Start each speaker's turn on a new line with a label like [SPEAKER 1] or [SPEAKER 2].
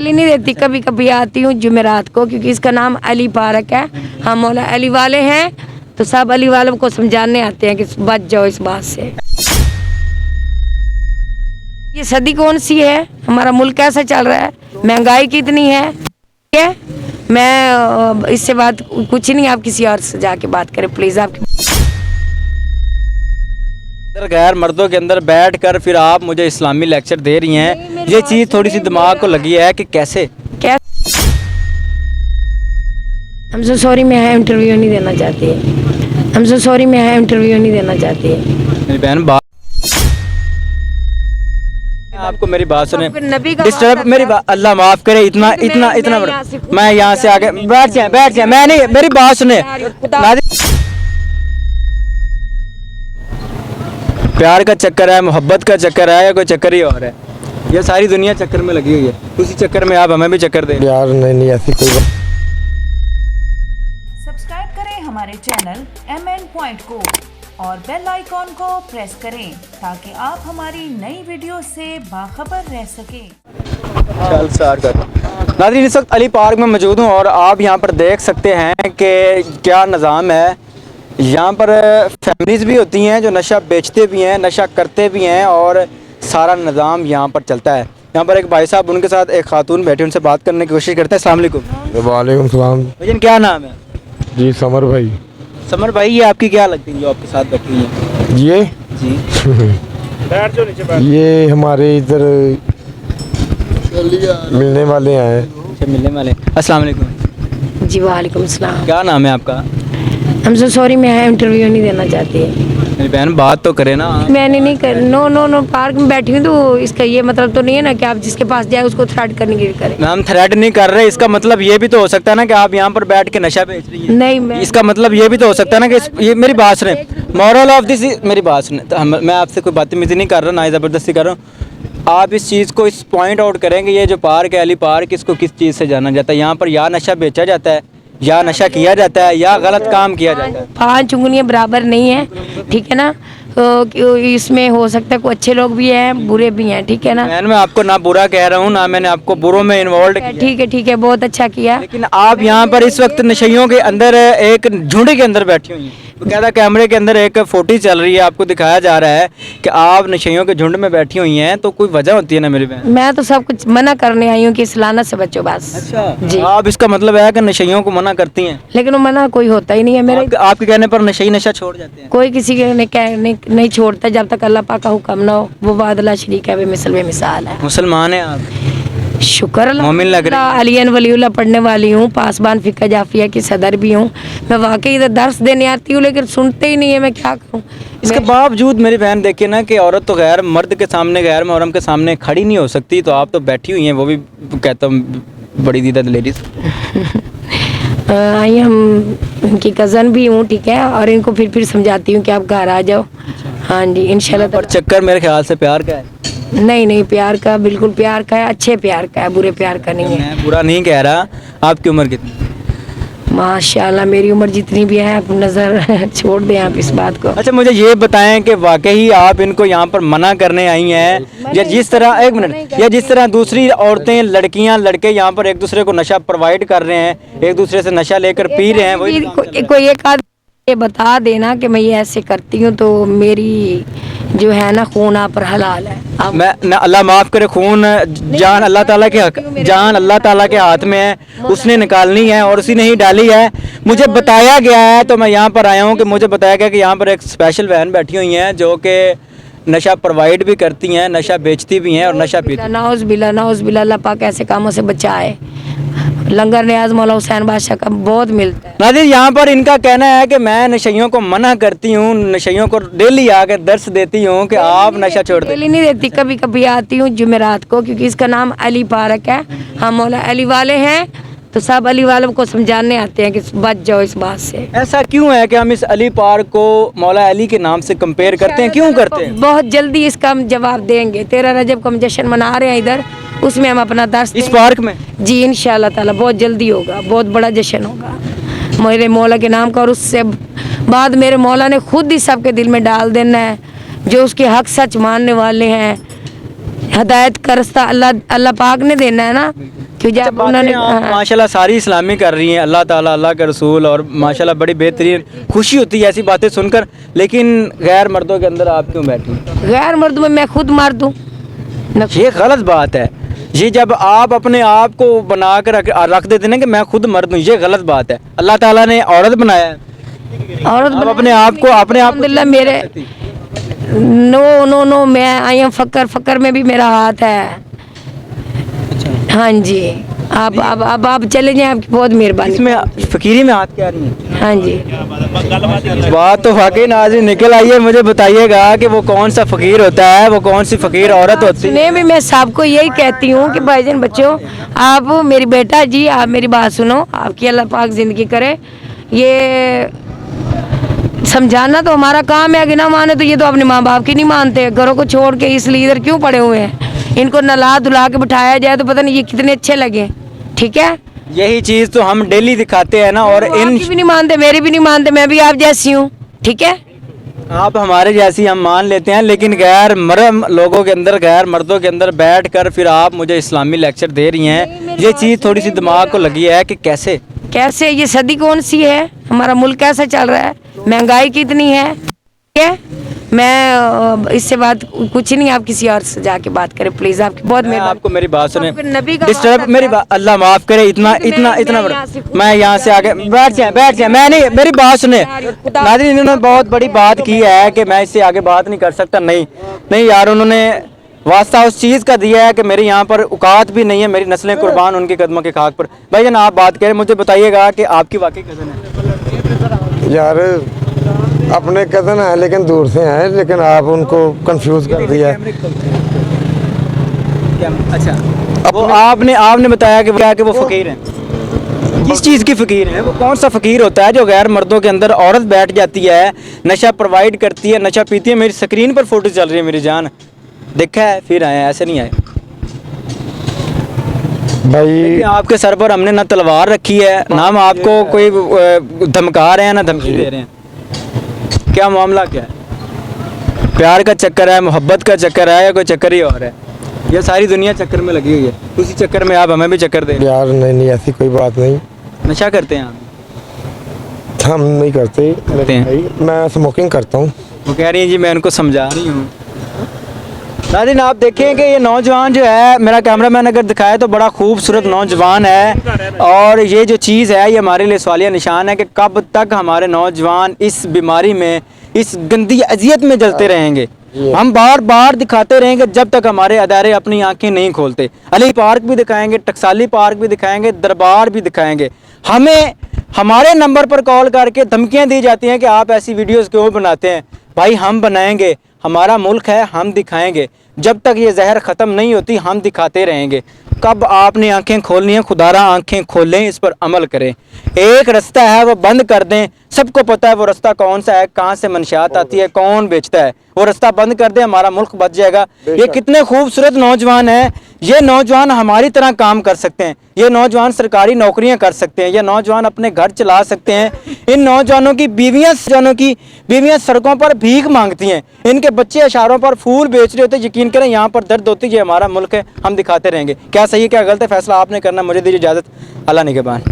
[SPEAKER 1] Daily नहीं देती, कभी कभी आती हूँ जुमेरात को, क्योंकि इसका नाम अली पार्क है। हम मौला अली वाले हैं, तो सब अली वालों को समझाने आते हैं कि बच जाओ इस बात से। ये सदी कौन सी है, हमारा मुल्क कैसा चल रहा है, महंगाई कितनी है। मैं इससे बात कुछ नहीं, आप किसी और से जाके बात करें प्लीज। आप
[SPEAKER 2] गैर मर्दों के अंदर बैठकर फिर आप मुझे इस्लामी लेक्चर दे रही हैं, ये चीज़ थोड़ी सी दिमाग को लगी है कि कैसे।
[SPEAKER 1] हम सो सॉरी, मैं इंटरव्यू नहीं देना चाहती है। हम सो सॉरी, मैं इंटरव्यू नहीं देना चाहती है।
[SPEAKER 2] मेरी बहन बात, आपको मेरी बात सुने,
[SPEAKER 1] नबी का
[SPEAKER 2] डिस्टर्ब मेरी बात, अल्लाह माफ करे, इतना इतना इतना मैं यहाँ से आगे बैठ जाए, मैं नहीं, मेरी बात सुने। प्यार का चक्कर है, मोहब्बत का चक्कर है, या कोई चक्कर ही और है? ये सारी दुनिया चक्कर में लगी हुई है, उसी चक्कर में आप हमें भी चक्कर दें
[SPEAKER 3] यार। नहीं ऐसी कोई बात।
[SPEAKER 4] सब्सक्राइब करें हमारे चैनल MN Point को और बेल आइकॉन को प्रेस करें ताकि आप हमारी नई वीडियो से बाखबर रह सकें।
[SPEAKER 2] चल स्टार्ट कर। नाज़रीन, इस वक्त अली पार्क में मौजूद हूँ और आप यहाँ पर देख सकते हैं कि क्या निज़ाम है। यहाँ पर फैमिलीज़ भी होती हैं जो नशा बेचते भी हैं, नशा करते भी हैं, और सारा निज़ाम यहाँ पर चलता है। यहाँ पर एक भाई साहब, उनके साथ एक खातून बैठी, उनसे बात करने की कोशिश करते हैं। अस्सलाम वालेकुम।
[SPEAKER 3] वालेकुम सलाम।
[SPEAKER 2] लेकिन क्या नाम है?
[SPEAKER 3] जी समर भाई।
[SPEAKER 2] समर भाई, ये आपकी क्या लगती है जो आपके साथ बैठी हुई है?
[SPEAKER 3] ये
[SPEAKER 2] जी
[SPEAKER 3] ये हमारे इधर मिलने वाले हैं।
[SPEAKER 2] अच्छा, मिलने वाले। अस्सलाम वालेकुम।
[SPEAKER 1] जी वालेकुम सलाम।
[SPEAKER 2] क्या नाम है आपका?
[SPEAKER 1] हम सो सॉरी, मैं इंटरव्यू नहीं देना चाहती है।
[SPEAKER 2] मेरी बहन बात तो करे ना।
[SPEAKER 1] मैंने नहीं कर, नो नो नो, पार्क में बैठी हूँ, तो इसका ये मतलब तो नहीं है ना कि आप जिसके पास जाए उसको थ्रेट करने की करें।
[SPEAKER 2] हम थ्रेट नहीं कर रहे, इसका मतलब ये भी तो हो सकता है ना कि आप यहाँ पर बैठ के नशा बेच रही हैं।
[SPEAKER 1] नहीं, मैं
[SPEAKER 2] इसका मतलब ये भी तो हो सकता है ना कि ये मेरी बात सुने, मॉरल ऑफ दिस, मेरी बात सुने। तो मैं आपसे कोई बदतमीजी नहीं कर रहा, ना ज़बरदस्ती कर रहा हूँ। आप इस चीज़ को इस पॉइंट आउट करेंगे, ये जो पार्क है अली पार्क, इसको किस चीज़ से जाना जाता है? यहाँ पर या नशा बेचा जाता है, या नशा किया जाता है, या गलत काम किया जाता है।
[SPEAKER 1] 5 उंगलियां बराबर नहीं है, ठीक है ना। तो इसमें हो सकता है कुछ अच्छे लोग भी हैं, बुरे भी हैं, ठीक है ना।
[SPEAKER 2] मैं आपको ना बुरा कह रहा हूँ, ना मैंने आपको बुरों में इन्वॉल्व किया।
[SPEAKER 1] ठीक है, बहुत अच्छा किया।
[SPEAKER 2] लेकिन आप यहाँ पर इस वक्त नशइयों के अंदर एक झुंड के अंदर बैठी हुई हैं। तो कहता कैमरे के अंदर एक फोटो चल रही है, आपको दिखाया जा रहा है कि आप नशइयों के झुंड में बैठी हुई हैं, तो कोई वजह होती है ना मेरी बहन? मैं
[SPEAKER 1] तो सब कुछ मना करने आई हूँ कि इस लानत से बचो बस।
[SPEAKER 2] अच्छा
[SPEAKER 1] जी।
[SPEAKER 2] आप इसका मतलब है कि नशइयों को मना करती हैं?
[SPEAKER 1] लेकिन वो मना कोई होता ही नहीं है मेरे।
[SPEAKER 2] आपके कहने पर नशई नशा छोड़ जाते हैं?
[SPEAKER 1] कोई किसी के नहीं छोड़ता जब तक अल्लाह पाक का हुक्म ना हो। वो वादला शरीक है, बेमिसाल है।
[SPEAKER 2] मुसलमान है आप?
[SPEAKER 1] शुक्र अल्लाह।
[SPEAKER 2] मोमिन लग रही है।
[SPEAKER 1] अलियन वलीउल्लाह पढ़ने वाली हूँ, पासबान फिक्का जाफिया की सदर भी हूँ। मैं वाकई इधर दर्स देने आती हूँ, लेकिन सुनते ही नहीं है, मैं क्या करूँ।
[SPEAKER 2] इसके बावजूद मेरी बहन देखिए ना कि औरत तो गैर मर्द के सामने, गैर महरम के सामने खड़ी नहीं हो सकती, तो आप तो बैठी हुई हैं, वो भी कहता हूँ बड़ी दीदा लेडीज।
[SPEAKER 1] आई हम इनकी कज़न भी हूँ, ठीक है, और इनको फिर समझाती हूँ कि आप घर आ जाओ। हाँ जी, इंशाल्लाह।
[SPEAKER 2] पर चक्कर मेरे ख्याल से प्यार का है।
[SPEAKER 1] नहीं, प्यार का, बिल्कुल प्यार का है, अच्छे प्यार का है, बुरे प्यार का नहीं है।
[SPEAKER 2] मैं बुरा नहीं कह रहा। आपकी उम्र कितनी?
[SPEAKER 1] माशाल्लाह मेरी उम्र जितनी भी है, आप नज़र छोड़ दें आप इस बात को।
[SPEAKER 2] अच्छा, मुझे ये बताएं कि वाकई आप इनको यहाँ पर मना करने आई हैं, या जिस तरह, एक मिनट, या जिस तरह दूसरी औरतें, लड़कियाँ, लड़के यहाँ पर एक दूसरे को नशा प्रोवाइड कर रहे हैं, एक दूसरे से नशा लेकर पी रहे हैं, वही
[SPEAKER 1] कोई एक आध ये बता देना कि मैं ये ऐसे करती हूँ, तो मेरी जो है ना खून आप पर हलाल है।
[SPEAKER 2] मैं ना, अल्लाह माफ़ करे, खून जान अल्लाह ताला के हक, जान अल्लाह ताला के हाथ में है, उसने निकालनी है और उसी ने ही डाली है। मुझे बताया गया है, तो मैं यहाँ पर आया हूँ कि मुझे बताया गया कि यहाँ पर एक स्पेशल बहन बैठी हुई हैं जो कि नशा प्रोवाइड भी करती हैं, नशा बेचती भी हैं और नशा पीती।
[SPEAKER 1] नाउज़ बिल्ला, अल्लाह पाक ऐसे कामों से बचाए। लंगर न्याज मौला हुसैन बादशाह का बहुत मिलता है।
[SPEAKER 2] नाज़रीन, यहाँ पर इनका कहना है कि मैं नशइयों को मना करती हूँ, नशइयों को डेली आकर दर्स देती हूँ कि आप नशा छोड़ दें।
[SPEAKER 1] डेली नहीं देती, कभी कभी आती हूँ जुमेरात को, क्योंकि इसका नाम अली पार्क है। हम मौला अली वाले हैं, तो सब अली वालों को समझाने आते हैं कि बच जाओ इस बात से।
[SPEAKER 2] ऐसा क्यों है कि हम इस अली पार्क को मौला अली के नाम से कंपेयर करते हैं? क्यों करते हैं?
[SPEAKER 1] बहुत जल्दी इसका हम जवाब देंगे। 13 रजब को हम जश्न मना रहे हैं इधर, उसमें हम अपना दर्स
[SPEAKER 2] इस पार्क में।
[SPEAKER 1] जी इंशाल्लाह ताला बहुत जल्दी होगा, बहुत बड़ा जश्न होगा मेरे मौला के नाम का। और उससे बाद मेरे मौला ने खुद ही सबके दिल में डाल देना है, जो उसके हक सच मानने वाले हैं। हदायत का रास्ता अल्लाह पाक ने देना है ना, क्यों जब उन्होंने
[SPEAKER 2] आप माशाल्लाह सारी इस्लामी कर रही हैं, अल्लाह ताला, अल्लाह के रसूल, और माशाल्लाह बड़ी बेहतरीन खुशी होती है ऐसी बातें सुनकर, लेकिन गैर मर्दों के अंदर आप क्यों बैठी?
[SPEAKER 1] गैर मर्द में मैं खुद मर्द हूँ।
[SPEAKER 2] ये गलत बात है। ये जब आप अपने आप को बना कर रख देते ना कि मैं खुद मर्द हूँ, ये गलत बात है। अल्लाह ताला ने औरत बनाया है,
[SPEAKER 1] औरत
[SPEAKER 2] आप अपने आप को
[SPEAKER 1] अल्हम्दुलिल्लाह मेरे नो मैं आई एम फकर में भी मेरा हाथ है। हाँ जी, आप चले जाएं, आपकी बहुत मेहरबानी।
[SPEAKER 2] इसमें फकीरी में हाथ क्या रही है?
[SPEAKER 1] हाँ जी,
[SPEAKER 2] बात तो वाकई नाज़रीन निकल आई है। मुझे बताइएगा कि वो कौन सा फ़कीर होता है, वो कौन सी फ़कीर औरत होती है?
[SPEAKER 1] सुने भी मैं सबको यही कहती हूँ कि भाईजान बच्चों, आप मेरी बेटा जी, आप मेरी बात सुनो, आपकी अल्लाह पाक ज़िंदगी करे। ये समझाना तो हमारा काम है, कि ना माने तो ये तो अपने माँ बाप की नहीं मानते। घरों को छोड़ के इसलिए इधर क्यों पड़े हुए हैं? इनको नला धुला के बिठाया जाए तो पता नहीं ये कितने अच्छे लगे। ठीक है,
[SPEAKER 2] यही चीज़ तो हम डेली दिखाते हैं ना, और इन
[SPEAKER 1] आपकी भी नहीं मानते, मेरी भी नहीं मानते, मैं भी आप जैसी हूँ। ठीक है,
[SPEAKER 2] आप हमारे जैसी हम मान लेते हैं, लेकिन गैर मर्द लोगों के अंदर, गैर मर्दों के अंदर बैठ कर फिर आप मुझे इस्लामी लेक्चर दे रही हैं। ये चीज़ थोड़ी सी दिमाग को लगी है कि कैसे
[SPEAKER 1] ये सदी कौन सी है? हमारा मुल्क कैसा चल रहा है? महंगाई कितनी है? ठीक है, मैं इससे बात कुछ नहीं, आप किसी और से जाके बात करें प्लीज। आपकी बहुत
[SPEAKER 2] मैं
[SPEAKER 1] मेहरबानी।
[SPEAKER 2] आपको मेरी बात सुने,
[SPEAKER 1] नबी का
[SPEAKER 2] डिस्टर्ब मेरी बात, अल्लाह माफ़ करे, इतना बड़ा मैं यहाँ से आगे बैठ जाए मैं नहीं, मेरी बात सुने नाज़रीन। इन्होंने बहुत बड़ी बात की है कि मैं इससे आगे बात नहीं कर सकता। नहीं यार, उन्होंने वास्ता उस चीज़ का दिया है कि मेरे यहाँ पर औकात भी नहीं है, मेरी नस्लें कुर्बान उनके कदमों के खाक पर। भाई जान आप बात करें, मुझे बताइएगा कि आपकी वाकई कज़न है?
[SPEAKER 3] यार अपने कज़न हैं लेकिन दूर से हैं, लेकिन आप उनको कंफ्यूज कर दिया है।
[SPEAKER 2] अच्छा, वो आपने बताया कि क्या कि वो फ़कीर हैं। किस चीज़ की फ़कीर है? वो कौन सा फ़कीर होता है जो गैर मर्दों के अंदर औरत बैठ जाती है, नशा प्रोवाइड करती है, नशा पीती है? मेरी स्क्रीन पर फोटो चल रही है, मेरी जान देखा है, फिर आए, ऐसे नहीं आए
[SPEAKER 3] भाई।
[SPEAKER 2] आपके सर पर हमने ना तलवार रखी है, ना हम आपको कोई धमका रहे हैं, ना धमकी दे रहे हैं। क्या मामला क्या है? प्यार का चक्कर है, मोहब्बत का चक्कर है, या कोई चक्कर ही और है? ये सारी दुनिया चक्कर में लगी हुई है, उसी चक्कर में आप हमें भी चक्कर दे रहे
[SPEAKER 3] यार नहीं, ऐसी कोई बात नहीं।
[SPEAKER 2] हैं। नशा करते हैं आप?
[SPEAKER 3] हम नहीं करते
[SPEAKER 2] हैं।
[SPEAKER 3] मैं स्मोकिंग करता हूँ।
[SPEAKER 2] वो कह रही हैं जी मैं उनको समझा रही हूँ। नाज़रीन आप देखें कि ये नौजवान जो है, मेरा कैमरामैन अगर दिखाए तो बड़ा खूबसूरत नौजवान है, और ये जो चीज़ है ये हमारे लिए सवालिया निशान है कि कब तक हमारे नौजवान इस बीमारी में, इस गंदी अजियत में जलते रहेंगे। हम बार बार दिखाते रहेंगे जब तक हमारे अदारे अपनी आंखें नहीं खोलते। अली पार्क भी दिखाएंगे, टकसाली पार्क भी दिखाएंगे, दरबार भी दिखाएंगे। हमें हमारे नंबर पर कॉल करके धमकियाँ दी जाती हैं कि आप ऐसी वीडियोज़ क्यों बनाते हैं? भाई हम बनाएंगे, हमारा मुल्क है, हम दिखाएंगे। जब तक ये जहर ख़त्म नहीं होती हम दिखाते रहेंगे। कब आपने आंखें खोलनी है, खुदारा आंखें खोलें, इस पर अमल करें। एक रास्ता है वो बंद कर दें, सबको पता है वो रास्ता कौन सा है, कहाँ से मंशियात आती है, कौन बेचता है, वो रास्ता बंद कर दें, हमारा मुल्क बच जाएगा। ये कितने खूबसूरत नौजवान हैं, ये नौजवान हमारी तरह काम कर सकते हैं, ये नौजवान सरकारी नौकरियां कर सकते हैं, ये नौजवान अपने घर चला सकते हैं। इन नौजवानों की बीवियां सड़कों पर भीख मांगती हैं, इनके बच्चे इशारों पर फूल बेच रहे होते हैं। यकीन करें यहाँ पर दर्द होती है। ये हमारा मुल्क है, हम दिखाते रहेंगे। क्या सही है क्या गलत है, फैसला आपने करना। मुझे दीजिए इजाज़त, अल्लाह निगहबान।